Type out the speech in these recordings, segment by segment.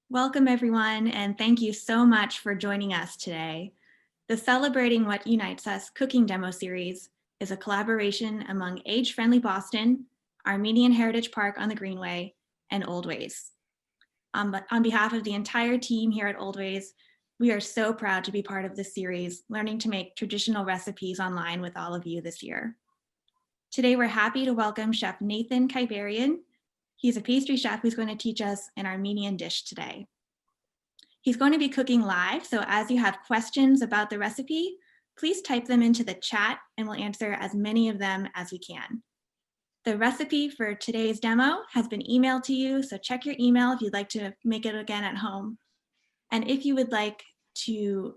Welcome everyone, and thank you so much for joining us today. The Celebrating What Unites Us cooking demo series is a collaboration among Age Friendly Boston, Armenian Heritage Park on the Greenway, and Oldways. On behalf of the entire team here at Oldways, we are so proud to be part of this series, learning to make traditional recipes online with all of you this year. Today, we're happy to welcome Chef Nathan Kibarian. He's a pastry chef who's going to teach us an Armenian dish today. He's going to be cooking live, so as you have questions about the recipe, please type them into the chat and we'll answer as many of them as we can. The recipe for today's demo has been emailed to you, so check your email if you'd like to make it again at home. And if you would like to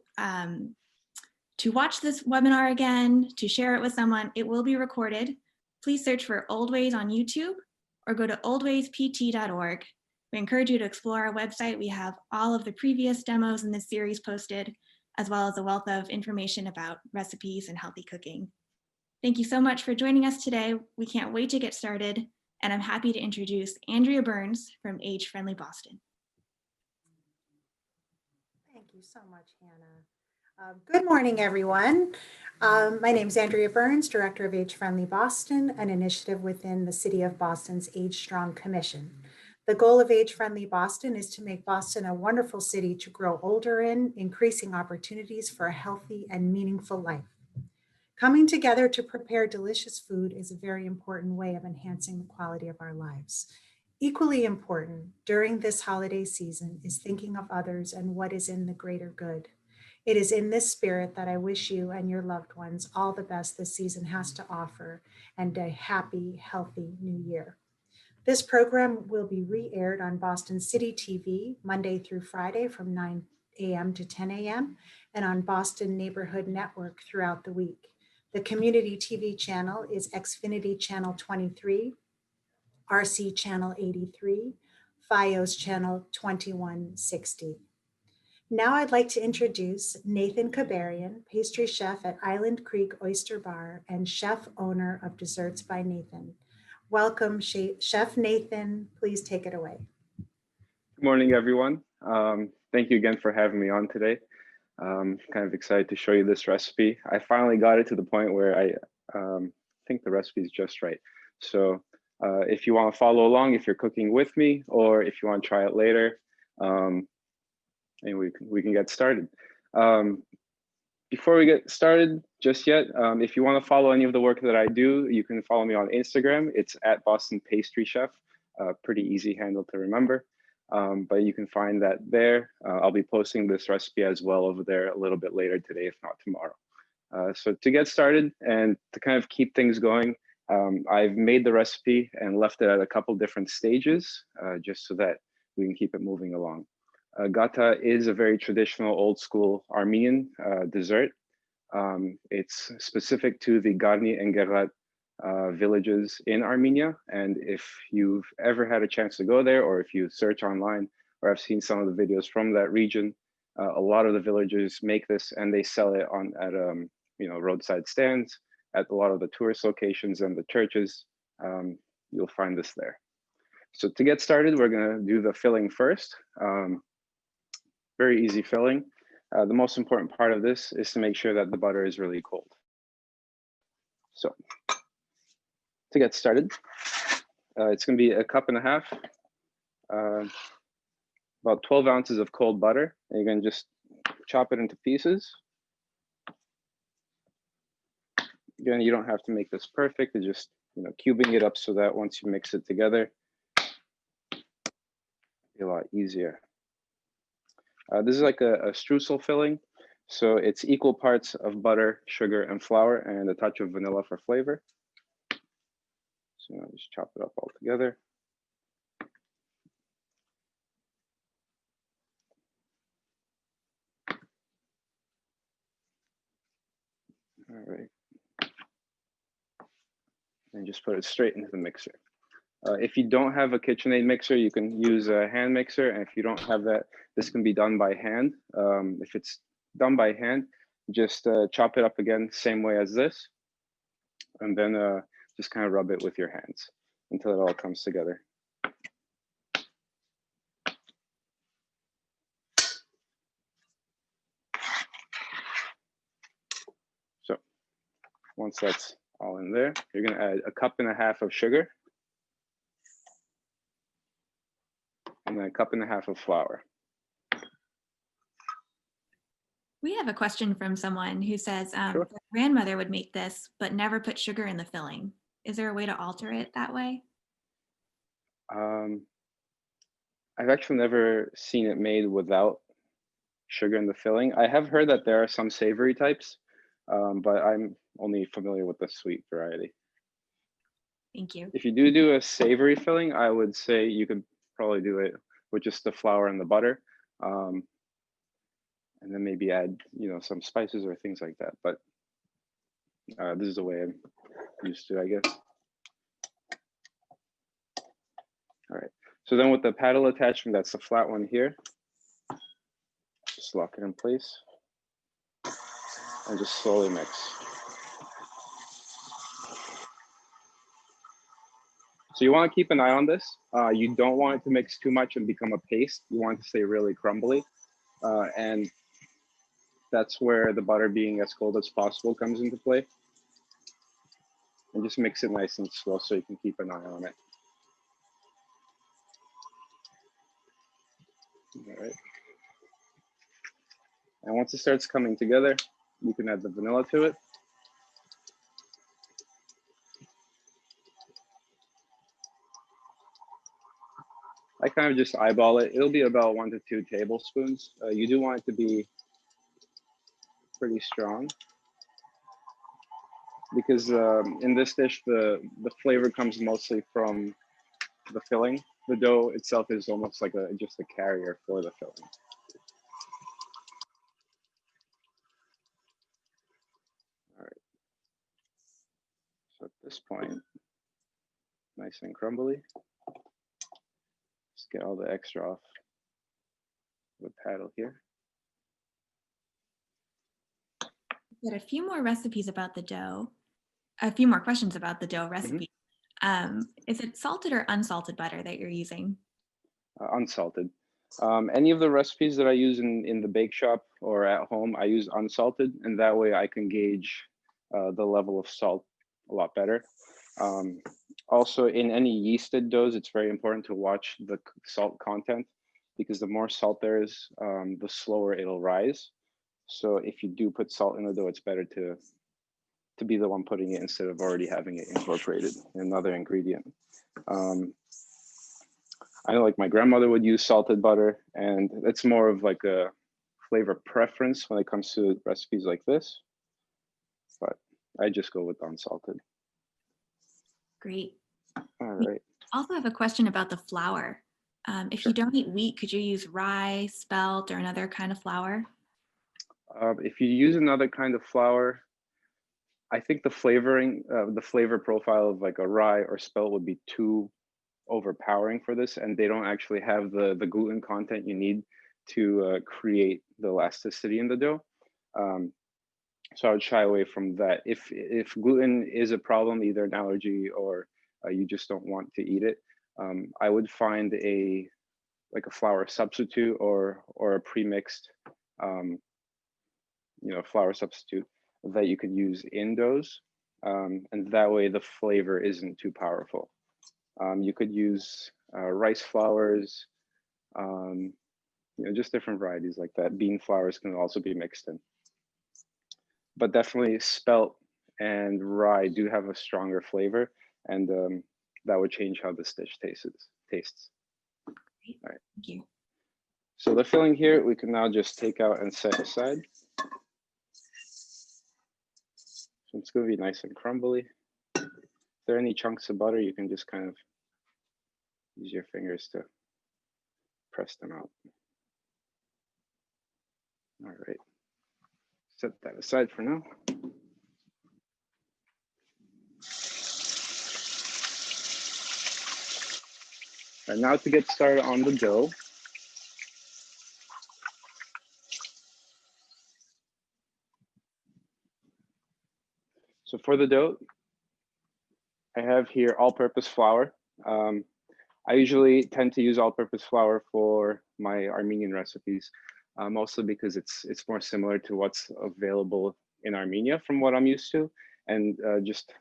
watch this webinar again, to share it with someone, it will be recorded. Please search for Oldways on YouTube or go to oldwayspt.org. We encourage you to explore our website. We have all of the previous demos in this series posted, as well as a wealth of information about recipes and healthy cooking. Thank you so much for joining us today. We can't wait to get started, and I'm happy to introduce Andrea Burns from Age Friendly Boston. Thank you so much, Hannah. Good morning, everyone. My name is Andrea Burns, Director of Age Friendly Boston, an initiative within the City of Boston's Age Strong Commission. The goal of Age Friendly Boston is to make Boston a wonderful city to grow older in, increasing opportunities for a healthy and meaningful life. Coming together to prepare delicious food is a very important way of enhancing the quality of our lives. Equally important during this holiday season is thinking of others and what is in the greater good. It is in this spirit that I wish you and your loved ones all the best this season has to offer, and a happy, healthy new year. This program will be re-aired on Boston City TV Monday through Friday from 9 a.m. to 10 a.m. and on Boston Neighborhood Network throughout the week. The community TV channel is Xfinity Channel 23, RC Channel 83, FiOS Channel 2160. Now I'd like to introduce Nathan Kibarian, pastry chef at Island Creek Oyster Bar and chef owner of Desserts by Nathan. Welcome, Chef Nathan. Please take it away. Good morning, everyone. Thank you again for having me on today. Kind of excited to show you this recipe. I finally got it to the point where I think the recipe is just right. So if you want to follow along, if you're cooking with me, or if you want to try it later, and we can get started. Before we get started just yet, if you want to follow any of the work that I do, you can follow me on Instagram. It's at Boston Pastry Chef, pretty easy handle to remember. But you can find that there. I'll be posting this recipe as well over there a little bit later today, if not tomorrow. So to get started and to kind of keep things going, I've made the recipe and left it at a couple different stages, just so that we can keep it moving along. Gata is a very traditional old school Armenian dessert. It's specific to the Garni and Gerat villages in Armenia. And if you've ever had a chance to go there, or if you search online, or have seen some of the videos from that region, a lot of the villagers make this and they sell it at roadside stands, at a lot of the tourist locations and the churches. You'll find this there. So to get started, we're gonna do the filling first. Very easy filling. The most important part of this is to make sure that the butter is really cold. So to get started, it's gonna be 1.5 cups, about 12 ounces of cold butter. And you're gonna just chop it into pieces. Again, you don't have to make this perfect. It's just cubing it up so that once you mix it together, it'll be a lot easier. This is like a streusel filling. So it's equal parts of butter, sugar, and flour, and a touch of vanilla for flavor. So just chop it up all together. All right. And just put it straight into the mixer. If you don't have a KitchenAid mixer, you can use a hand mixer. And if you don't have that, this can be done by hand. If it's done by hand, just chop it up again, same way as this. And then just kind of rub it with your hands until it all comes together. once that's all in there, you're gonna add 1.5 cups of sugar and then 1.5 cups of flour. We have a question from someone who says Sure. their grandmother would make this, but never put sugar in the filling. Is there a way to alter it that way? I've actually never seen it made without sugar in the filling. I have heard that there are some savory types, but I'm only familiar with the sweet variety. Thank you. If you do a savory filling, I would say you could probably do it with just the flour and the butter, and then maybe add, some spices or things like that. But this is the way I'm used to, I guess. All right. So then with the paddle attachment, that's the flat one here. Just lock it in place and just slowly mix. So you want to keep an eye on this. You don't want it to mix too much and become a paste. You want it to stay really crumbly. And that's where the butter being as cold as possible comes into play. And just mix it nice and slow so you can keep an eye on it. All right. And once it starts coming together, you can add the vanilla to it. I kind of just eyeball it. It'll be about 1 to 2 tablespoons. You do want it to be pretty strong because in this dish, the flavor comes mostly from the filling. The dough itself is almost like just a carrier for the filling. All right. So at this point, nice and crumbly. Just get all the extra off the paddle here. Got a few more recipes about the dough, a few more questions about the dough recipe. Is it salted or unsalted butter that you're using? Unsalted. Any of the recipes that I use in the bake shop or at home, I use unsalted, and that way I can gauge the level of salt a lot better. Also, in any yeasted doughs, it's very important to watch the salt content because the more salt there is, the slower it'll rise. So if you do put salt in the dough, it's better to be the one putting it instead of already having it incorporated in another ingredient. I know like my grandmother would use salted butter, and it's more of like a flavor preference when it comes to recipes like this, but I just go with unsalted. Great. All right. We also have a question about the flour. If Sure. you don't eat wheat, could you use rye, spelt, or another kind of flour? If you use another kind of flour, I think the flavor profile of like a rye or spelt would be too overpowering for this, and they don't actually have the gluten content you need to create the elasticity in the dough. So I would shy away from that. If gluten is a problem, either an allergy or you just don't want to eat it, I would find a flour substitute or a pre-mixed flour substitute that you could use in doughs, and that way the flavor isn't too powerful. You could use rice flours, just different varieties like that. Bean flours can also be mixed in. But definitely spelt and rye do have a stronger flavor, and that would change how this dish tastes. Great. All right. Thank you. So the filling here, we can now just take out and set aside. So it's going to be nice and crumbly. If there are any chunks of butter, you can just kind of use your fingers to press them out. All right. Set that aside for now. And now to get started on the dough. So for the dough, I have here all-purpose flour. I usually tend to use all-purpose flour for my Armenian recipes, mostly because it's more similar to what's available in Armenia from what I'm used to. and just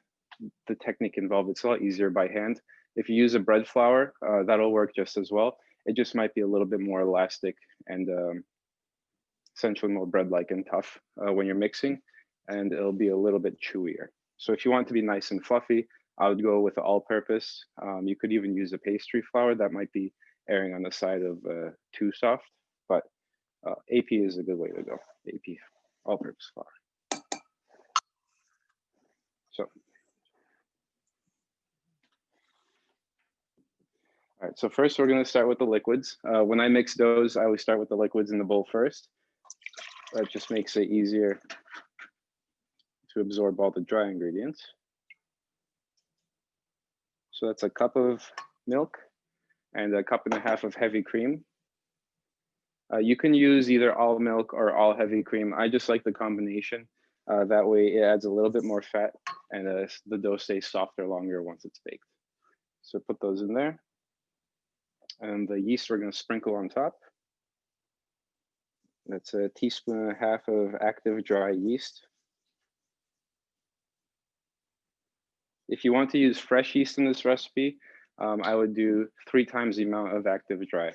the technique involved, it's a lot easier by hand. If you use a bread flour, that'll work just as well. It just might be a little bit more elastic and essentially more bread-like and tough when you're mixing, and it'll be a little bit chewier. So if you want it to be nice and fluffy, I would go with the all-purpose. You could even use a pastry flour. That might be erring on the side of too soft, but AP is a good way to go. AP, all-purpose flour. So, all right, so first we're gonna start with the liquids. When I mix doughs, I always start with the liquids in the bowl first. That just makes it easier to absorb all the dry ingredients. So that's a cup of milk and a cup and a half of heavy cream. You can use either all milk or all heavy cream. I just like the combination. That way it adds a little bit more fat and the dough stays softer longer once it's baked. So put those in there. And the yeast we're gonna sprinkle on top. That's a teaspoon and a half of active dry yeast. If you want to use fresh yeast in this recipe, I would do 3 times the amount of active dry.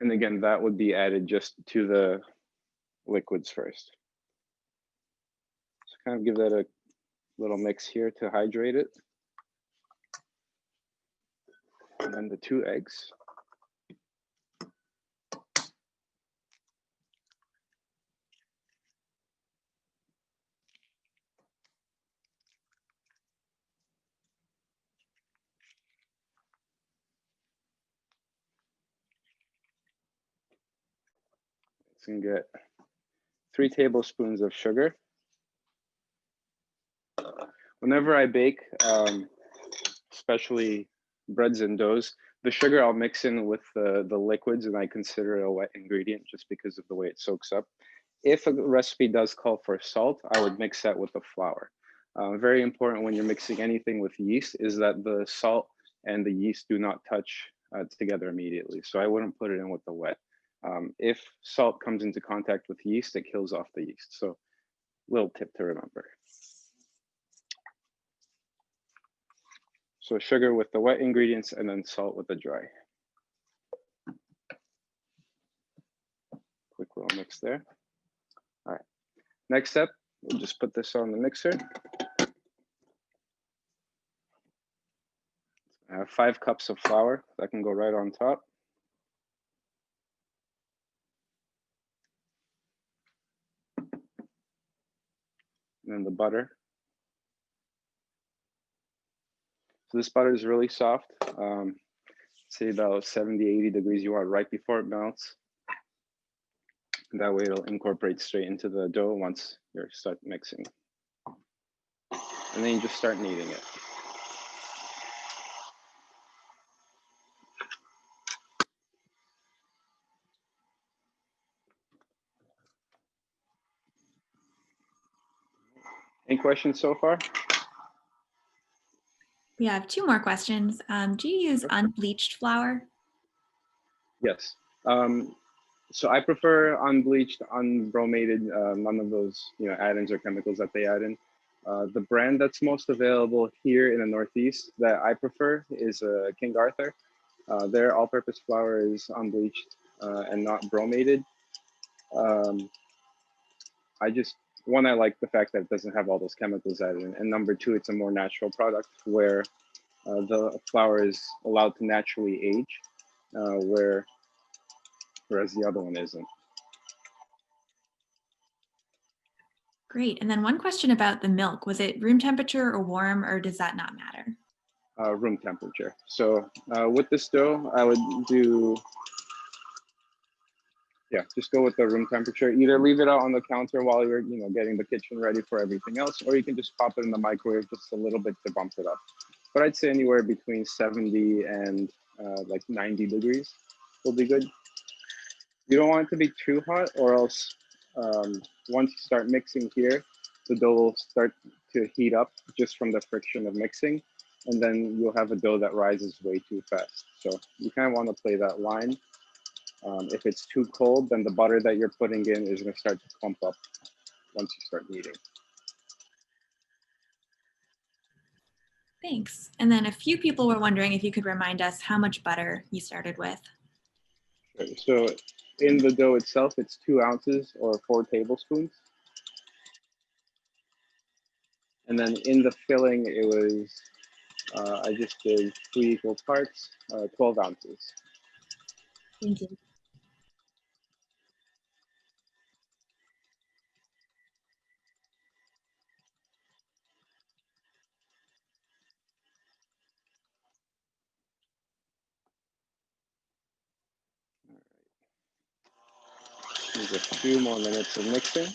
And again, that would be added just to the liquids first. So kind of give that a little mix here to hydrate it. And then the 2 eggs. It's gonna get 3 tablespoons of sugar. Whenever I bake, especially breads and doughs, the sugar I'll mix in with the liquids, and I consider it a wet ingredient just because of the way it soaks up. If a recipe does call for salt, I would mix that with the flour. Very important when you're mixing anything with yeast is that the salt and the yeast do not touch together immediately. So I wouldn't put it in with the wet. If salt comes into contact with yeast, it kills off the yeast. So little tip to remember. So sugar with the wet ingredients and then salt with the dry. Quick little mix there. All right, next step, we'll just put this on the mixer. I have 5 cups of flour that can go right on top. And then the butter. So this butter is really soft. Say about 70, 80 degrees you want right before it melts. And that way it'll incorporate straight into the dough once you start mixing. And then you just start kneading it. Any questions so far? We have 2 more questions. Do you use unbleached flour? Yes. So I prefer unbleached, unbromated, none of those add-ins or chemicals that they add in. The brand that's most available here in the Northeast that I prefer is King Arthur. Their all-purpose flour is unbleached and not bromated. I like the fact that it doesn't have all those chemicals added in, and number 2, it's a more natural product where the flour is allowed to naturally age, whereas the other one isn't. Great. And then one question about the milk. Was it room temperature or warm, or does that not matter? Room temperature. So with this dough, I would do, just go with the room temperature. Either leave it out on the counter while you're getting the kitchen ready for everything else, or you can just pop it in the microwave just a little bit to bump it up. But I'd say anywhere between 70 and like 90 degrees will be good. You don't want it to be too hot, or else once you start mixing here, the dough will start to heat up just from the friction of mixing, and then you'll have a dough that rises way too fast. So you kind of want to play that line. If it's too cold, then the butter that you're putting in is going to start to clump up once you start kneading. Thanks. And then a few people were wondering if you could remind us how much butter you started with. Sure. So in the dough itself, it's 2 ounces or 4 tablespoons. And then in the filling, it was, I just did 3 equal parts, 12 ounces. Thank you. There's a few more minutes of mixing.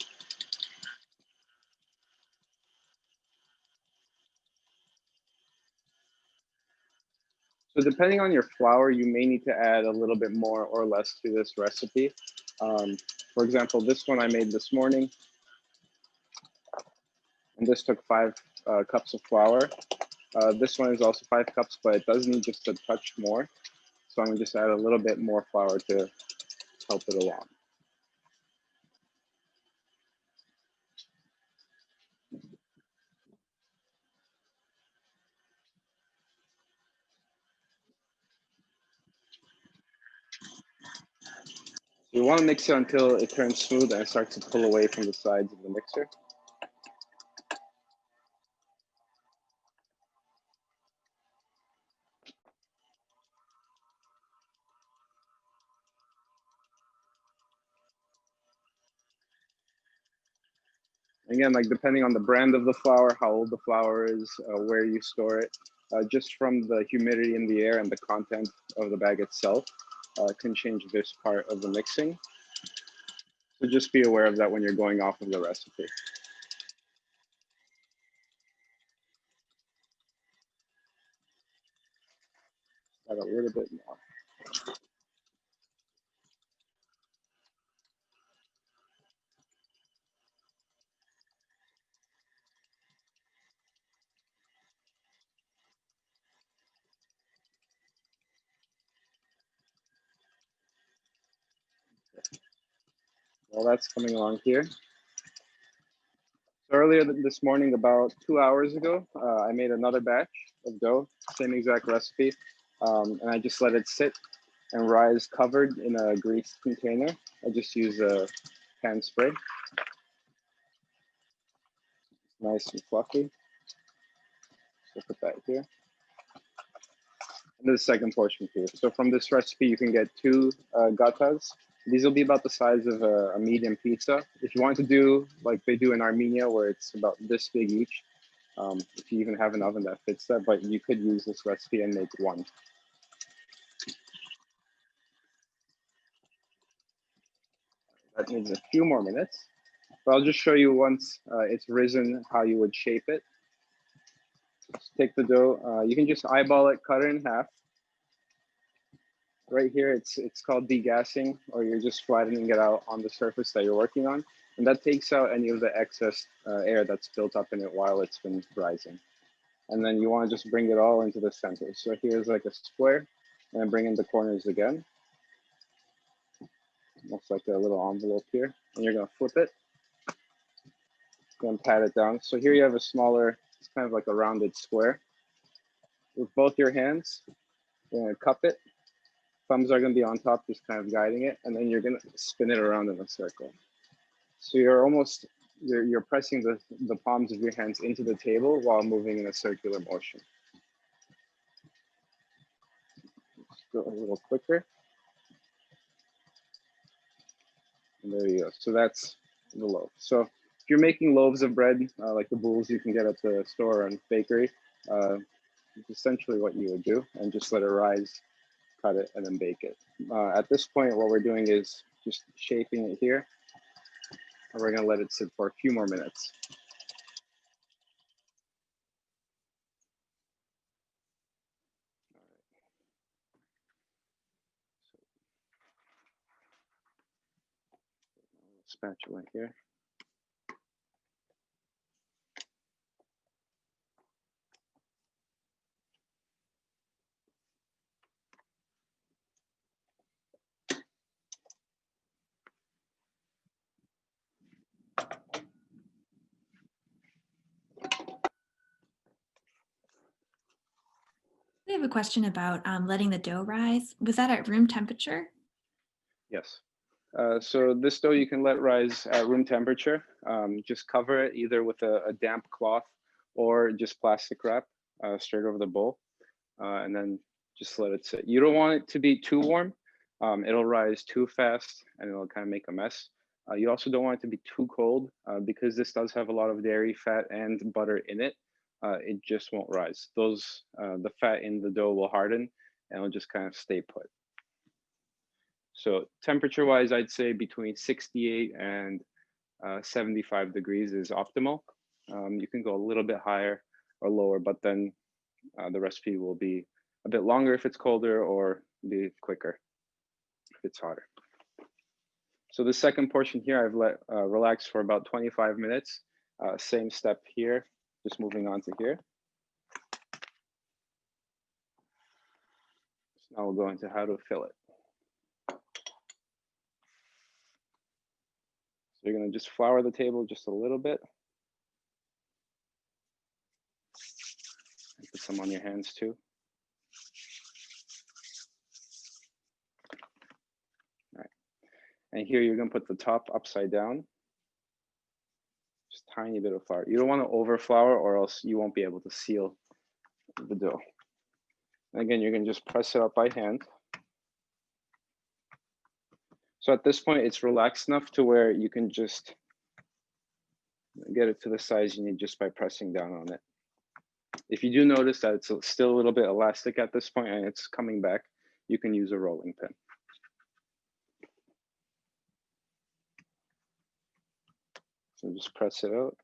So depending on your flour, you may need to add a little bit more or less to this recipe. For example, this one I made this morning, and this took 5 cups of flour. This one is also 5 cups, but it does need just a touch more. So I'm gonna just add a little bit more flour to help it along. You want to mix it until it turns smooth and it starts to pull away from the sides of the mixer. Again, like depending on the brand of the flour, how old the flour is, where you store it, just from the humidity in the air and the content of the bag itself can change this part of the mixing. So just be aware of that when you're going off of the recipe. Add a little bit more. While that's coming along here. So earlier this morning, about 2 hours ago, I made another batch of dough, same exact recipe, and I just let it sit and rise covered in a greased container. I just use a pan spray. Nice and fluffy. So put that here. And the second portion here. So from this recipe, you can get 2 gatas. These will be about the size of a medium pizza. If you want to do like they do in Armenia, where it's about this big each, if you even have an oven that fits that, but you could use this recipe and make 1. That needs a few more minutes, but I'll just show you once it's risen how you would shape it. Just take the dough, you can just eyeball it, cut it in half. Right here, it's called degassing, or you're just flattening it out on the surface that you're working on. And that takes out any of the excess air that's built up in it while it's been rising. And then you want to just bring it all into the center. So here's like a square, and then bring in the corners again. Looks like a little envelope here. And you're going to flip it. Then pat it down. So here you have a smaller, it's kind of like a rounded square. With both your hands, you're going to cup it. Thumbs are going to be on top, just kind of guiding it, and then you're going to spin it around in a circle. So you're almost, you're pressing the palms of your hands into the table while moving in a circular motion. Just go a little quicker. And there you go. So that's the loaf. So if you're making loaves of bread, like the bowls you can get at the store and bakery, it's essentially what you would do, and just let it rise, cut it, and then bake it. At this point, what we're doing is just shaping it here, and we're going to let it sit for a few more minutes. Spatula here. We have a question about letting the dough rise. Was that at room temperature? Yes. So this dough you can let rise at room temperature. Just cover it either with a damp cloth or just plastic wrap straight over the bowl, and then just let it sit. You don't want it to be too warm. It'll rise too fast and it'll kind of make a mess. You also don't want it to be too cold because this does have a lot of dairy, fat, and butter in it. It just won't rise. The fat in the dough will harden and it'll just kind of stay put. So temperature wise, I'd say between 68 and 75 degrees is optimal. You can go a little bit higher or lower, but then the recipe will be a bit longer if it's colder or be quicker if it's hotter. So the second portion here, I've let relax for about 25 minutes. Same step here, just moving on to here. So now we'll go into how to fill it. So you're gonna just flour the table just a little bit. And put some on your hands too. All right. And here you're gonna put the top upside down. Just tiny bit of flour. You don't wanna over flour or else you won't be able to seal the dough. And again, you're gonna just press it up by hand. So at this point, it's relaxed enough to where you can just get it to the size you need just by pressing down on it. If you do notice that it's still a little bit elastic at this point and it's coming back, you can use a rolling pin. So just press it out.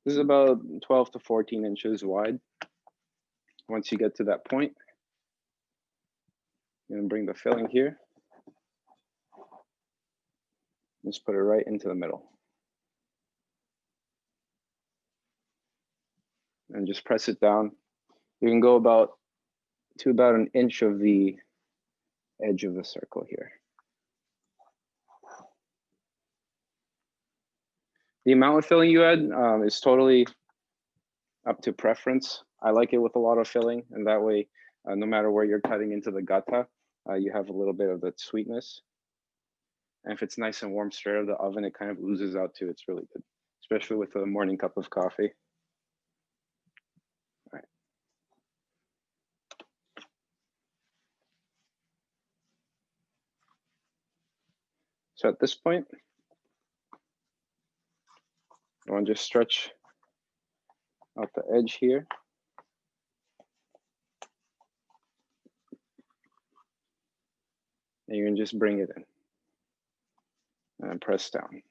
This is about 12 to 14 inches wide. Once you get to that point, you're gonna bring the filling here. Just put it right into the middle. And just press it down. You can go about an inch of the edge of the circle here. The amount of filling you add is totally up to preference. I like it with a lot of filling, and that way, no matter where you're cutting into the gata, you have a little bit of that sweetness. And if it's nice and warm straight out of the oven, it kind of oozes out too. It's really good, especially with a morning cup of coffee. All right. So at this point, I want to just stretch out the edge here. And you can just bring it in and press down.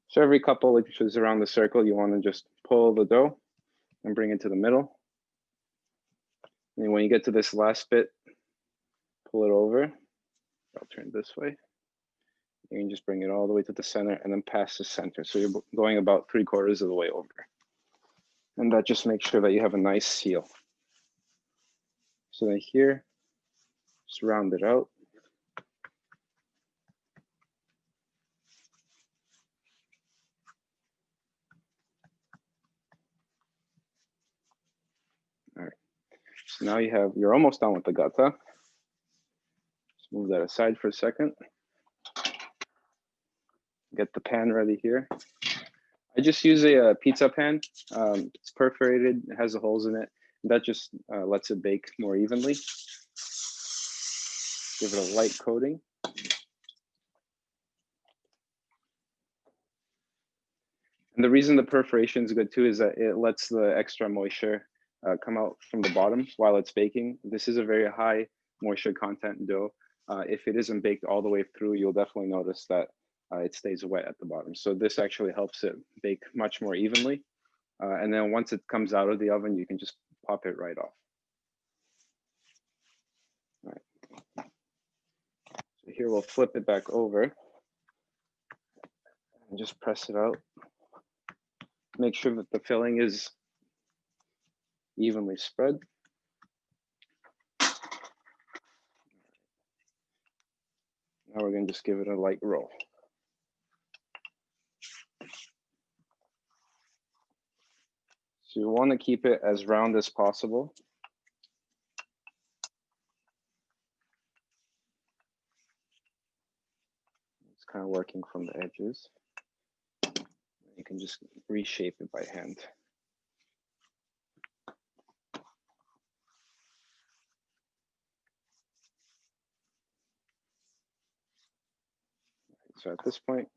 So every couple inches around the circle, you want to just pull the dough and bring it to the middle. And when you get to this last bit, pull it over. I'll turn this way. You can just bring it all the way to the center and then past the center. So you're going about 3/4 of the way over. And that just makes sure that you have a nice seal. So then here, just round it out. All right, so now you're almost done with the gata. Just move that aside for a second. Get the pan ready here. I just use a pizza pan. It's perforated, it has the holes in it. That just lets it bake more evenly. Give it a light coating. And the reason the perforation is good too is that it lets the extra moisture come out from the bottom while it's baking. This is a very high moisture content dough. If it isn't baked all the way through, you'll definitely notice that it stays wet at the bottom. So this actually helps it bake much more evenly. And then once it comes out of the oven, you can just pop it right off. All right. So here we'll flip it back over and just press it out. Make sure that the filling is evenly spread. Now we're going to just give it a light roll. So you want to keep it as round as possible. It's kind of working from the edges. You can just reshape it by hand. So at this point,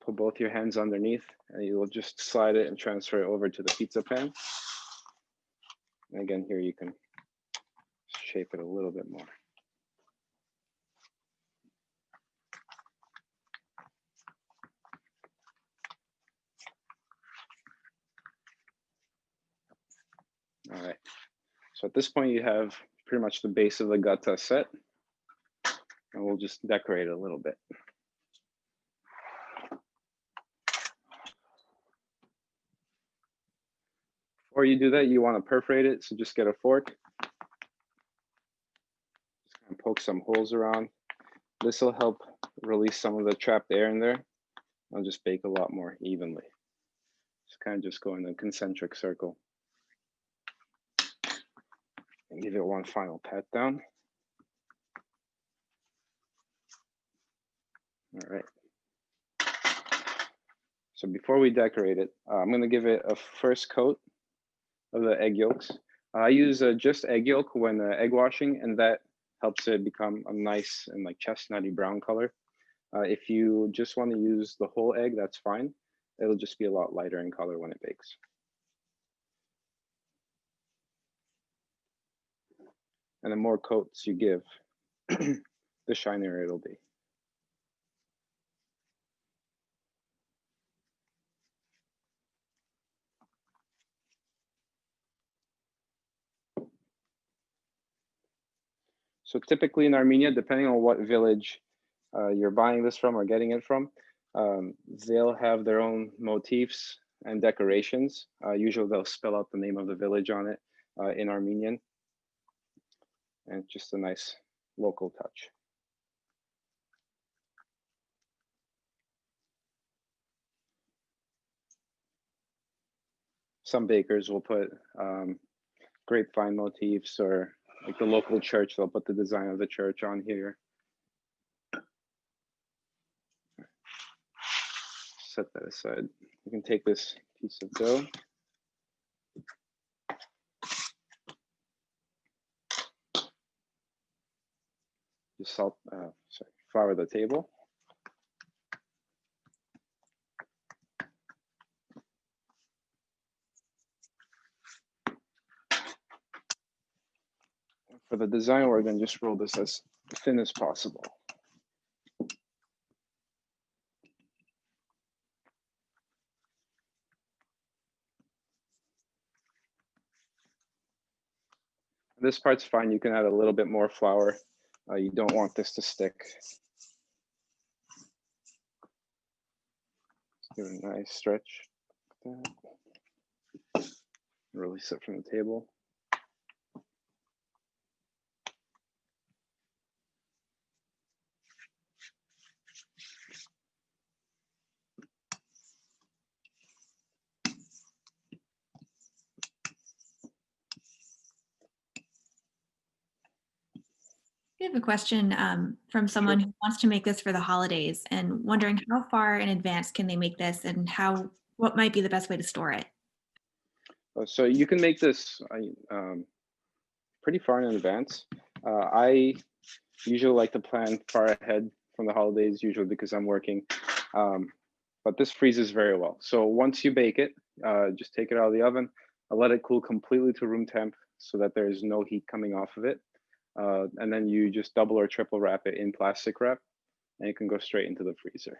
put both your hands underneath and you will just slide it and transfer it over to the pizza pan. And again, here you can shape it a little bit more. All right, so at this point you have pretty much the base of the gata set, and we'll just decorate it a little bit. Before you do that, you want to perforate it, so just get a fork. Just kind of poke some holes around. This will help release some of the trapped air in there. I'll just bake a lot more evenly. Just kind of just go in a concentric circle. And give it one final pat down. All right. So before we decorate it, I'm going to give it a first coat of the egg yolks. I use just egg yolk when egg washing, and that helps it become a nice and like chestnutty brown color. If you just want to use the whole egg, that's fine. It'll just be a lot lighter in color when it bakes. And the more coats you give, the shinier it'll be. So typically in Armenia, depending on what village you're buying this from or getting it from, they'll have their own motifs and decorations. Usually they'll spell out the name of the village on it in Armenian. And just a nice local touch. Some bakers will put grapevine motifs, or like the local church, they'll put the design of the church on here. Set that aside. You can take this piece of dough. Just flour the table. For the design, we're going to just roll this as thin as possible. This part's fine. You can add a little bit more flour. You don't want this to stick. Give it a nice stretch. Release it from the table. We have a question from someone who wants to make this for the holidays and wondering how far in advance can they make this, and what might be the best way to store it? So you can make this pretty far in advance. I usually like to plan far ahead from the holidays, usually because I'm working, but this freezes very well. So once you bake it, just take it out of the oven, let it cool completely to room temp so that there is no heat coming off of it. And then you just double or triple wrap it in plastic wrap, and it can go straight into the freezer.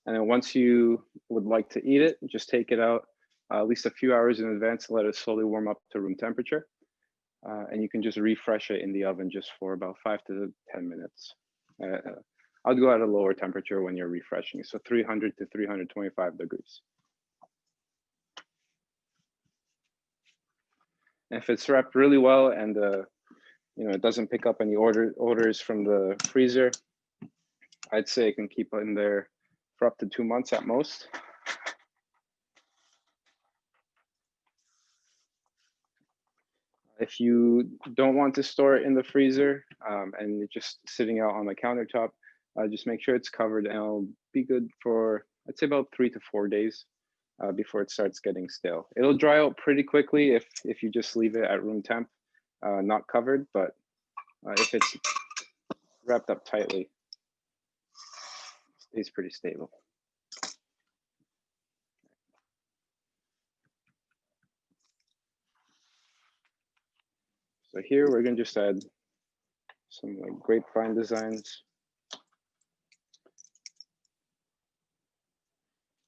And then once you would like to eat it, just take it out at least a few hours in advance and let it slowly warm up to room temperature. And you can just refresh it in the oven just for about 5 to 10 minutes. I'll go at a lower temperature when you're refreshing, so 300 to 325 degrees. And if it's wrapped really well and it doesn't pick up any odors from the freezer, I'd say it can keep in there for up to 2 months at most. If you don't want to store it in the freezer and it's just sitting out on the countertop, just make sure it's covered and it'll be good for, I'd say, about 3 to 4 days before it starts getting stale. It'll dry out pretty quickly if you just leave it at room temp, not covered, but if it's wrapped up tightly, it stays pretty stable. So here we're gonna just add some like grapevine designs.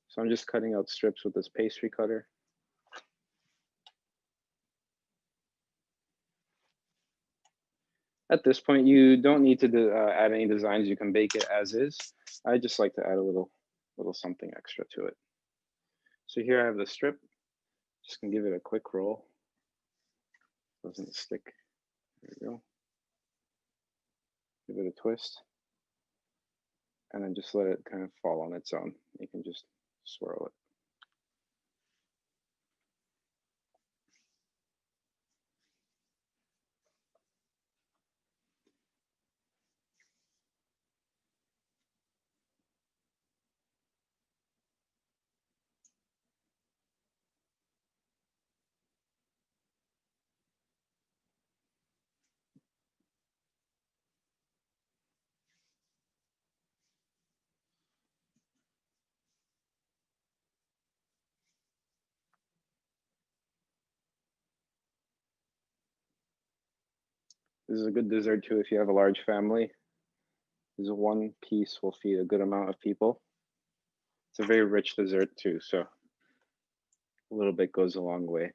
So I'm just cutting out strips with this pastry cutter. At this point, you don't need to add any designs. You can bake it as is. I just like to add a little something extra to it. So here I have the strip. Just gonna give it a quick roll. Doesn't stick. There we go. Give it a twist. And then just let it kind of fall on its own. You can just swirl it. This is a good dessert too if you have a large family. This one piece will feed a good amount of people. It's a very rich dessert too, so a little bit goes a long way.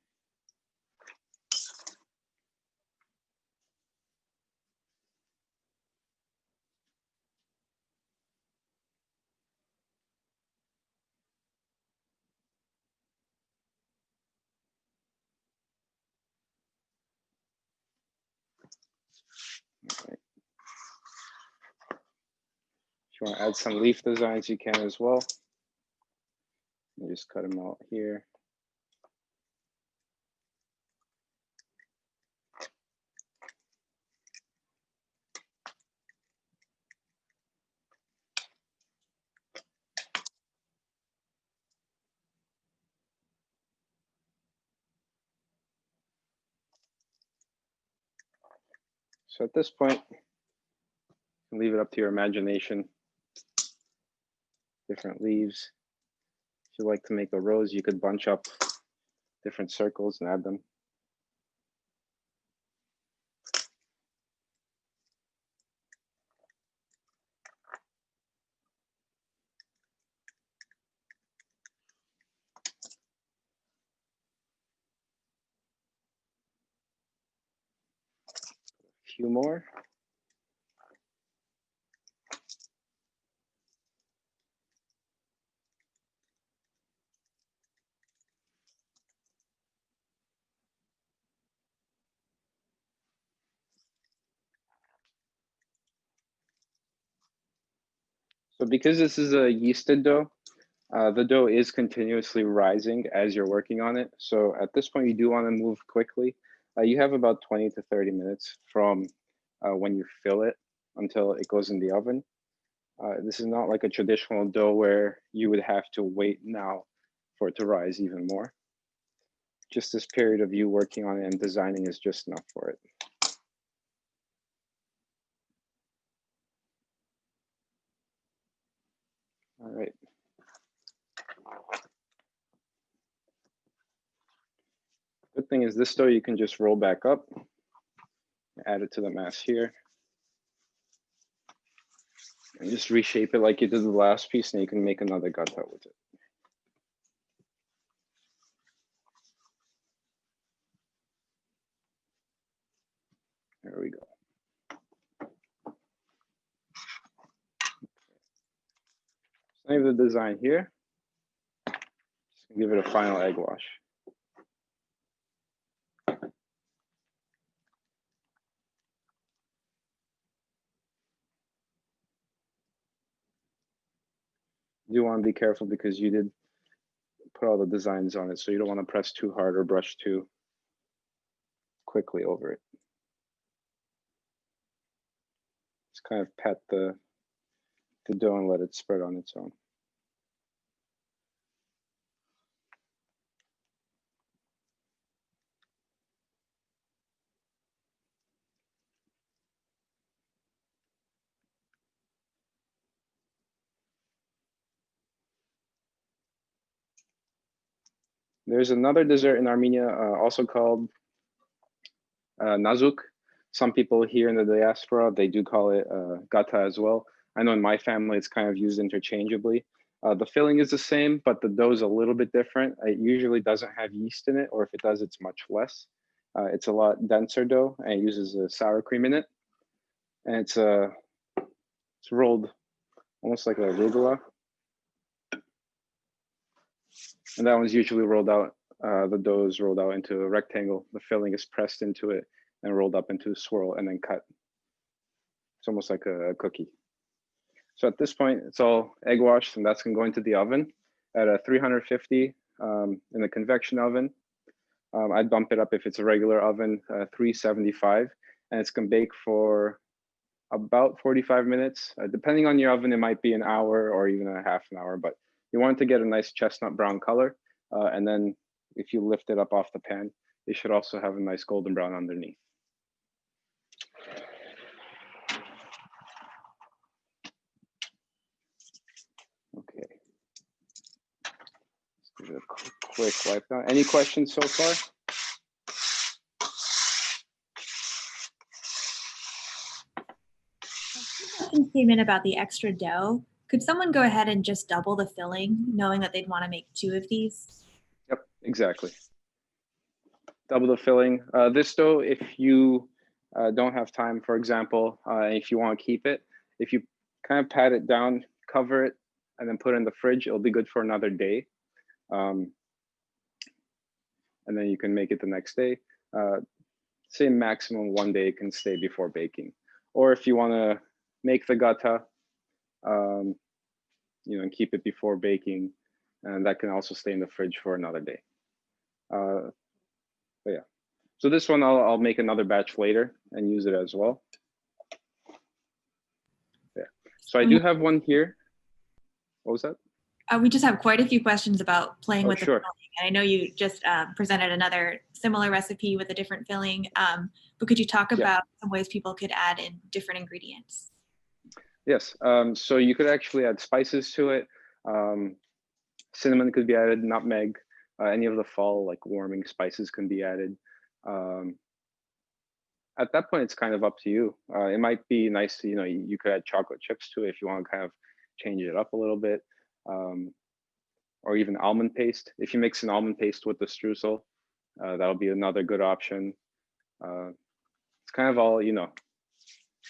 All right. If you want to add some leaf designs, you can as well. You just cut them out here. So at this point, leave it up to your imagination. Different leaves. If you like to make a rose, you could bunch up different circles and add them. A few more. So because this is a yeasted dough, the dough is continuously rising as you're working on it. So at this point, you do want to move quickly. You have about 20 to 30 minutes from when you fill it until it goes in the oven. This is not like a traditional dough where you would have to wait now for it to rise even more. Just this period of you working on it and designing is just enough for it. All right. Good thing is this dough you can just roll back up, add it to the mass here, and just reshape it like you did the last piece, and you can make another gata with it. There we go. Save the design here. Just give it a final egg wash. You do want to be careful because you did put all the designs on it, so you don't want to press too hard or brush too quickly over it. Just kind of pat the dough and let it spread on its own. There's another dessert in Armenia, also called nazuk. Some people here in the diaspora, they do call it gata as well. I know in my family, it's kind of used interchangeably. The filling is the same, but the dough is a little bit different. It usually doesn't have yeast in it, or if it does, it's much less. It's a lot denser dough, and it uses sour cream in it. And it's rolled almost like a rugula. And that one's usually rolled out, the dough is rolled out into a rectangle. The filling is pressed into it and rolled up into a swirl and then cut. It's almost like a cookie. So at this point, it's all egg washed, and that's gonna go into the oven at a 350 in the convection oven. I'd bump it up if it's a regular oven, 375, and it's gonna bake for about 45 minutes. Depending on your oven, it might be an hour or even a half an hour, but you want it to get a nice chestnut brown color. And then if you lift it up off the pan, it should also have a nice golden brown underneath. Okay. Let's do a quick wipe down. Any questions so far? Questions came in about the extra dough. Could someone go ahead and just double the filling, knowing that they'd want to make 2 of these? Yep, exactly. Double the filling. This dough, if you don't have time, for example, if you want to keep it, if you kind of pat it down, cover it, and then put it in the fridge, it'll be good for another day. And then you can make it the next day. Say maximum 1 day it can stay before baking. Or if you want to make the gata, and keep it before baking, and that can also stay in the fridge for another day. But yeah, so this one I'll make another batch later and use it as well. Yeah, so I do have one here. What was that? We just have quite a few questions about playing with the sure. filling. And I know you just presented another similar recipe with a different filling, but could you talk about some ways people could add in different ingredients? Yes, so you could actually add spices to it. Cinnamon could be added, nutmeg, any of the fall like warming spices can be added. At that point, it's kind of up to you. It might be nice to, you could add chocolate chips to it if you want to kind of change it up a little bit. Or even almond paste. If you mix an almond paste with the streusel, that'll be another good option. It's kind of all,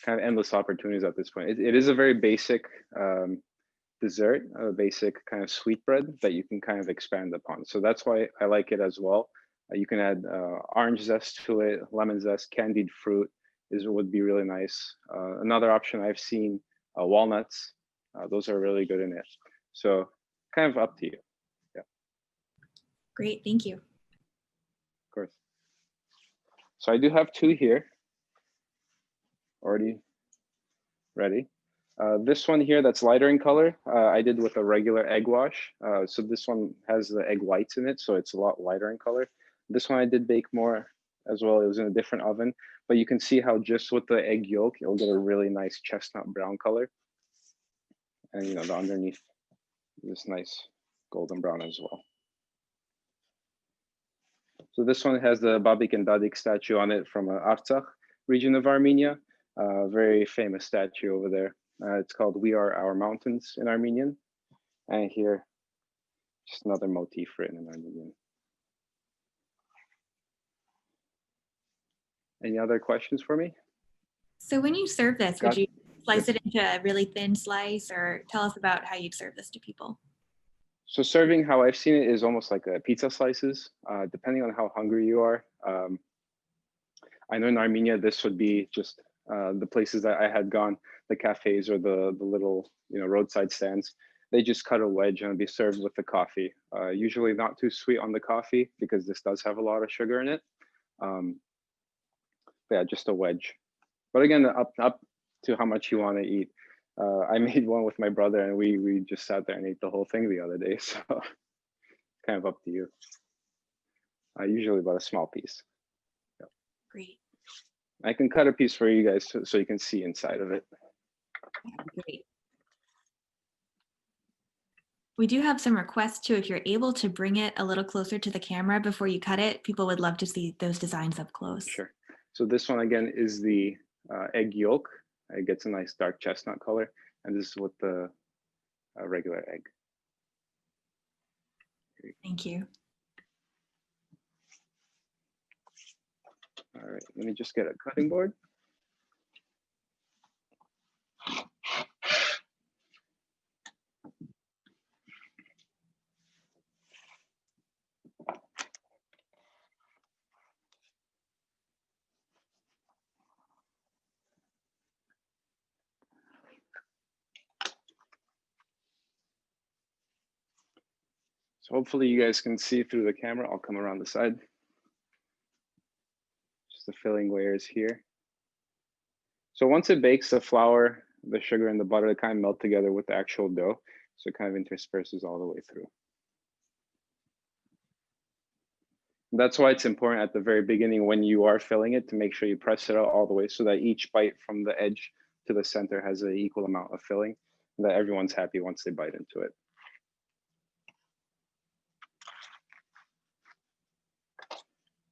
kind of endless opportunities at this point. It is a very basic dessert, a basic kind of sweetbread that you can kind of expand upon. So that's why I like it as well. You can add orange zest to it, lemon zest, candied fruit would be really nice. Another option I've seen, walnuts. Those are really good in it. So kind of up to you. Yeah. Great, thank you. Of course. So I do have 2 here already ready. This one here that's lighter in color, I did with a regular egg wash. So this one has the egg whites in it, so it's a lot lighter in color. This one I did bake more as well. It was in a different oven, but you can see how just with the egg yolk, it'll get a really nice chestnut brown color. And the underneath, this nice golden brown as well. So this one has the Babik and Dadik statue on it from Artsakh region of Armenia, a very famous statue over there. It's called "We Are Our Mountains" in Armenian. And here, just another motif written in Armenian. Any other questions for me? So when you serve this, would you slice it into a really thin slice, or tell us about how you'd serve this to people? So serving, how I've seen it, is almost like pizza slices, depending on how hungry you are. I know in Armenia, this would be just the places that I had gone, the cafes or the little roadside stands. They just cut a wedge and be served with the coffee. Usually not too sweet on the coffee because this does have a lot of sugar in it. yeah, just a wedge. But again, up to how much you want to eat. I made one with my brother, and we just sat there and ate the whole thing the other day. So kind of up to you. Usually about a small piece. Great. I can cut a piece for you guys so you can see inside of it. Great. We do have some requests too. If you're able to bring it a little closer to the camera before you cut it, people would love to see those designs up close. Sure. So this one again is the egg yolk. It gets a nice dark chestnut color, and this is with the regular egg. Thank you. All right, let me just get a cutting board. So hopefully you guys can see through the camera. I'll come around the side. Just the filling layers here. So once it bakes, the flour, the sugar, and the butter, they kind of melt together with the actual dough. So it kind of intersperses all the way through. That's why it's important at the very beginning when you are filling it to make sure you press it out all the way so that each bite from the edge to the center has an equal amount of filling, and that everyone's happy once they bite into it.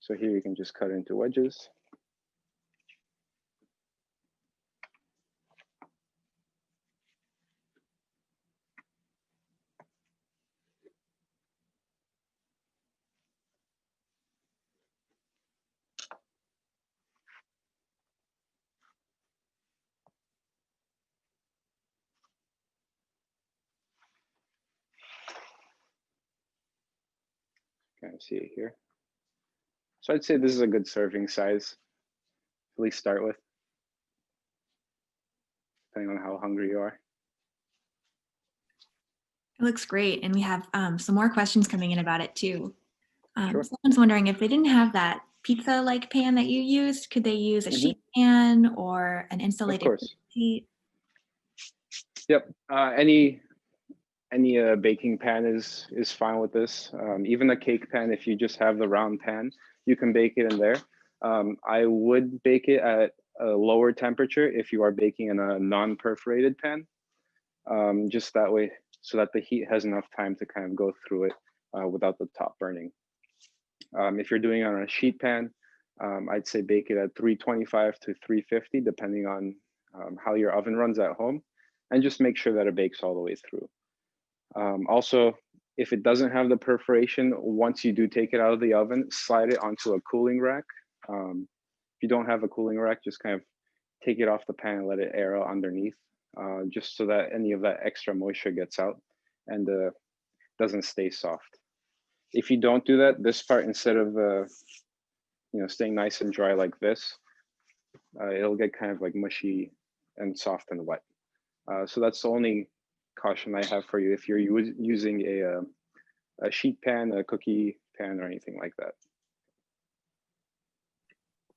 So here you can just cut into wedges. Kind of see it here. So I'd say this is a good serving size, at least start with, depending on how hungry you are. It looks great. And we have some more questions coming in about it too. Sure. Someone's wondering if they didn't have that pizza-like pan that you used, could they use a sheet pan or an insulated Of course. sheet? Yep. Any baking pan is fine with this. Even a cake pan, if you just have the round pan, you can bake it in there. I would bake it at a lower temperature if you are baking in a non-perforated pan, just that way, so that the heat has enough time to kind of go through it without the top burning. If you're doing it on a sheet pan, I'd say bake it at 325 to 350, depending on how your oven runs at home, and just make sure that it bakes all the way through. Also, if it doesn't have the perforation, once you do take it out of the oven, slide it onto a cooling rack. If you don't have a cooling rack, just kind of take it off the pan and let it air out underneath, just so that any of that extra moisture gets out and doesn't stay soft. If you don't do that, this part, instead of staying nice and dry like this, it'll get kind of like mushy and soft and wet. So that's the only caution I have for you if you're using a sheet pan, a cookie pan, or anything like that.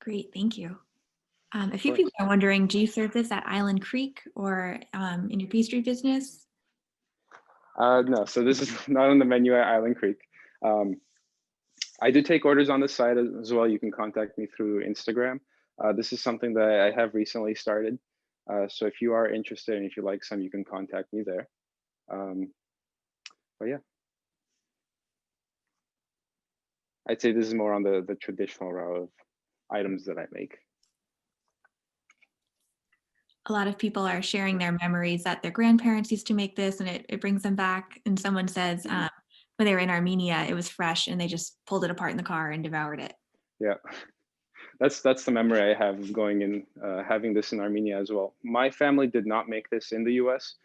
Great, thank you. A few people are wondering, do you serve this at Island Creek or in your pastry business? No, so this is not on the menu at Island Creek. I do take orders on the side as well. You can contact me through Instagram. This is something that I have recently started. So if you are interested and if you like some, you can contact me there. But yeah, I'd say this is more on the traditional route of items that I make. A lot of people are sharing their memories that their grandparents used to make this and it brings them back. And someone says when they were in Armenia, it was fresh and they just pulled it apart in the car and devoured it. Yeah, that's the memory I have of going in, having this in Armenia as well. My family did not make this in the US.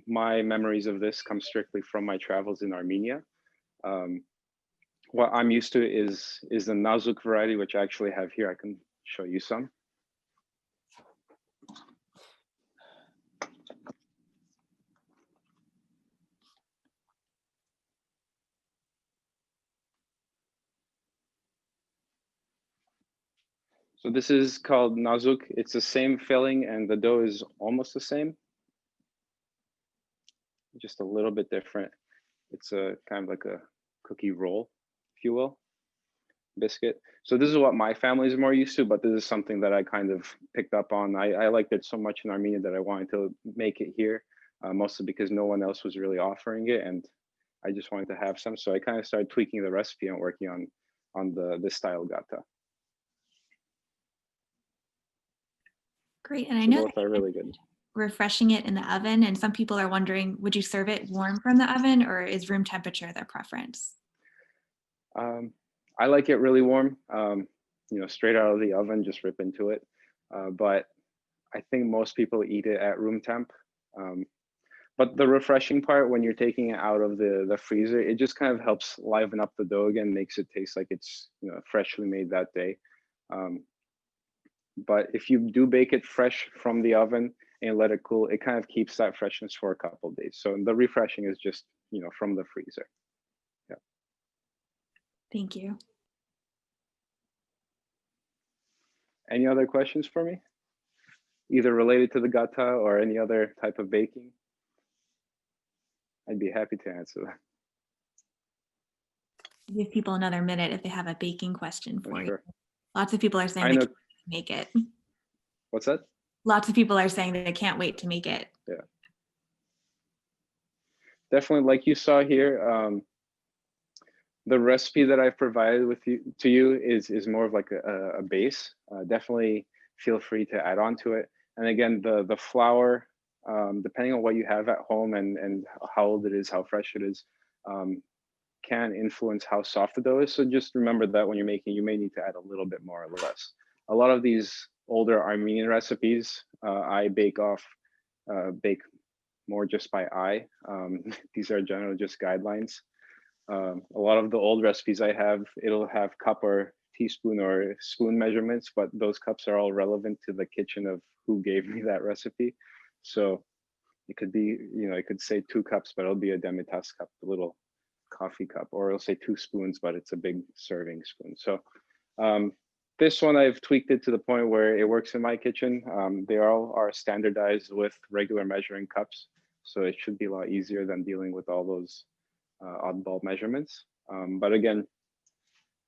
My memories of this come strictly from my travels in Armenia. What I'm used to is the Nazuk variety, which I actually have here. I can show you some. So this is called nazuk. It's the same filling and the dough is almost the same, just a little bit different. It's a kind of like a cookie roll, if you will, biscuit. So this is what my family is more used to, but this is something that I kind of picked up on. I liked it so much in Armenia that I wanted to make it here, mostly because no one else was really offering it, and I just wanted to have some. So I kind of started tweaking the recipe and working on this style gata. Great, and I So know both are really good. refreshing it in the oven, and some people are wondering, would you serve it warm from the oven, or is room temperature their preference? I like it really warm, straight out of the oven, just rip into it. But I think most people eat it at room temp. But the refreshing part when you're taking it out of the freezer, it just kind of helps liven up the dough again, makes it taste like it's freshly made that day. But if you do bake it fresh from the oven and let it cool, it kind of keeps that freshness for a couple of days. So the refreshing is just from the freezer. Yeah. Thank you. Any other questions for me? Either related to the gata or any other type of baking? I'd be happy to answer that. Give people another minute if they have a baking question for you. Sure. Lots of people are saying I they know. can't make it. What's that? Lots of people are saying that they can't wait to make it. Yeah. Definitely, like you saw here, the recipe that I provided to you is more of like a base. Definitely feel free to add on to it. And again, the flour, depending on what you have at home and how old it is, how fresh it is, can influence how soft the dough is. So just remember that when you're making, you may need to add a little bit more or less. A lot of these older Armenian recipes, I bake more just by eye. These are generally just guidelines. A lot of the old recipes I have, it'll have cup or teaspoon or spoon measurements, but those cups are all relevant to the kitchen of who gave me that recipe. So it could be, it could say 2 cups, but it'll be a demi-tasse cup, a little coffee cup, or it'll say 2 spoons, but it's a big serving spoon. So this one, I've tweaked it to the point where it works in my kitchen. They all are standardized with regular measuring cups. So it should be a lot easier than dealing with all those oddball measurements. But again,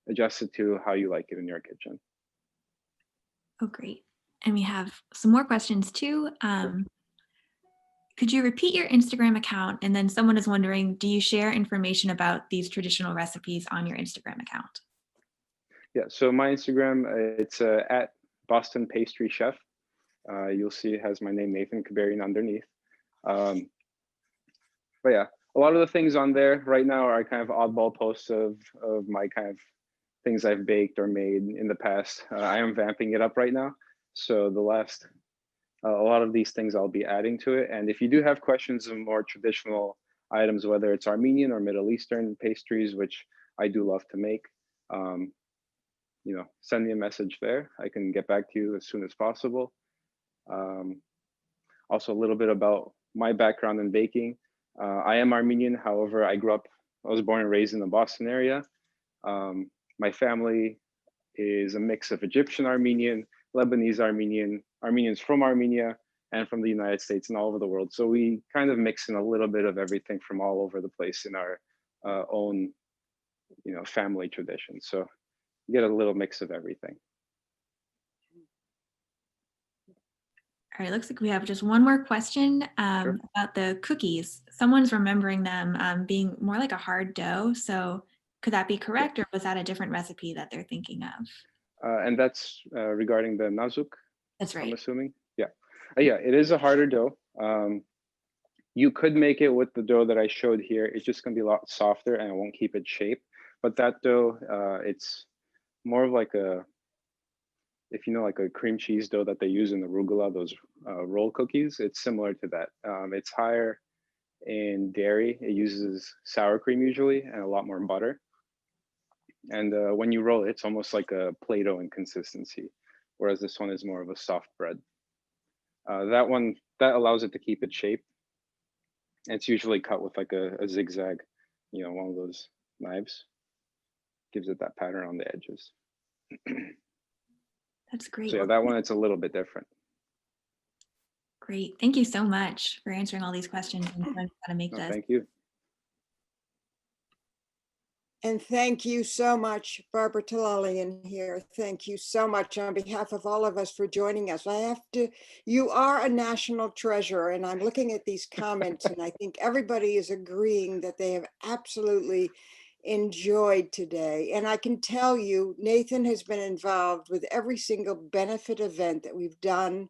adjust it to how you like it in your kitchen. Oh, great. And we have some more questions too. Could you repeat your Instagram account? And then someone is wondering, do you share information about these traditional recipes on your Instagram account? Yeah, so my Instagram, it's at Boston Pastry Chef. You'll see it has my name, Nathan Kibarian, underneath. But yeah, a lot of the things on there right now are kind of oddball posts of my kind of things I've baked or made in the past. I am vamping it up right now. So a lot of these things I'll be adding to it. And if you do have questions of more traditional items, whether it's Armenian or Middle Eastern pastries, which I do love to make, send me a message there. I can get back to you as soon as possible. Also a little bit about my background in baking. I am Armenian. However, I was born and raised in the Boston area. My family is a mix of Egyptian Armenian, Lebanese Armenian, Armenians from Armenia, and from the United States and all over the world. So we kind of mix in a little bit of everything from all over the place in our own, family tradition. So you get a little mix of everything. All right, looks like we have just one more question Sure. about the cookies. Someone's remembering them being more like a hard dough. So could that be correct, or was that a different recipe that they're thinking of? And that's regarding the nazuk. That's right. I'm assuming. Yeah. Yeah, it is a harder dough. You could make it with the dough that I showed here. It's just gonna be a lot softer and it won't keep its shape. But that dough, it's more of like if you know, like a cream cheese dough that they use in the arugula, those roll cookies, it's similar to that. It's higher in dairy. It uses sour cream usually and a lot more butter. And when you roll it, it's almost like a Play-Doh in consistency, whereas this one is more of a soft bread. That allows it to keep its shape. It's usually cut with like a zigzag, one of those knives. Gives it that pattern on the edges. That's great. So yeah, Well, that one, it's a little bit different. great. Thank you so much for answering all these questions and showing us how to make No, this. thank you. And thank you so much, Barbara Talalian here. Thank you so much on behalf of all of us for joining us. You are a national treasure, and I'm looking at these comments and I think everybody is agreeing that they have absolutely enjoyed today. And I can tell you, Nathan has been involved with every single benefit event that we've done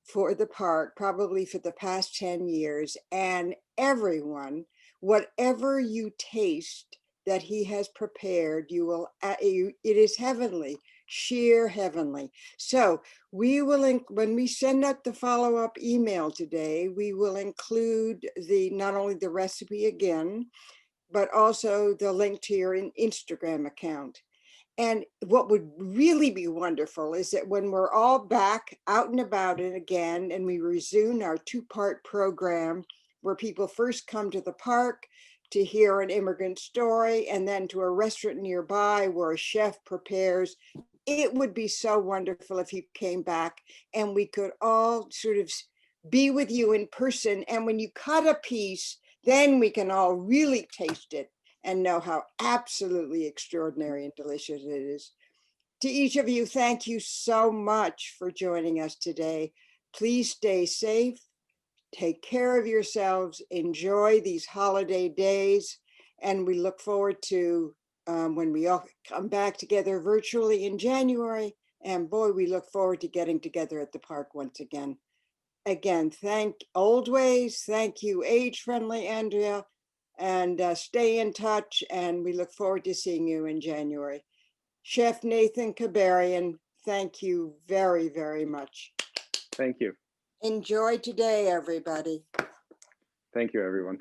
for the park, probably for the past 10 years. And everyone, whatever you taste that he has prepared, it is heavenly, sheer heavenly. So we will, when we send out the follow-up email today, we will include not only the recipe again, but also the link to your Instagram account. And what would really be wonderful is that when we're all back out and about it again, and we resume our 2-part program where people first come to the park to hear an immigrant story, and then to a restaurant nearby where a chef prepares, it would be so wonderful if you came back and we could all sort of be with you in person. And when you cut a piece, then we can all really taste it and know how absolutely extraordinary and delicious it is. To each of you, thank you so much for joining us today. Please stay safe, take care of yourselves, enjoy these holiday days, and we look forward to when we all come back together virtually in January. And boy, we look forward to getting together at the park once again. Again, thank Oldways, thank you, Age Friendly Andrea, and stay in touch, and we look forward to seeing you in January. Chef Nathan Kibarian, thank you very, very much. Thank you. Enjoy today, everybody. Thank you, everyone.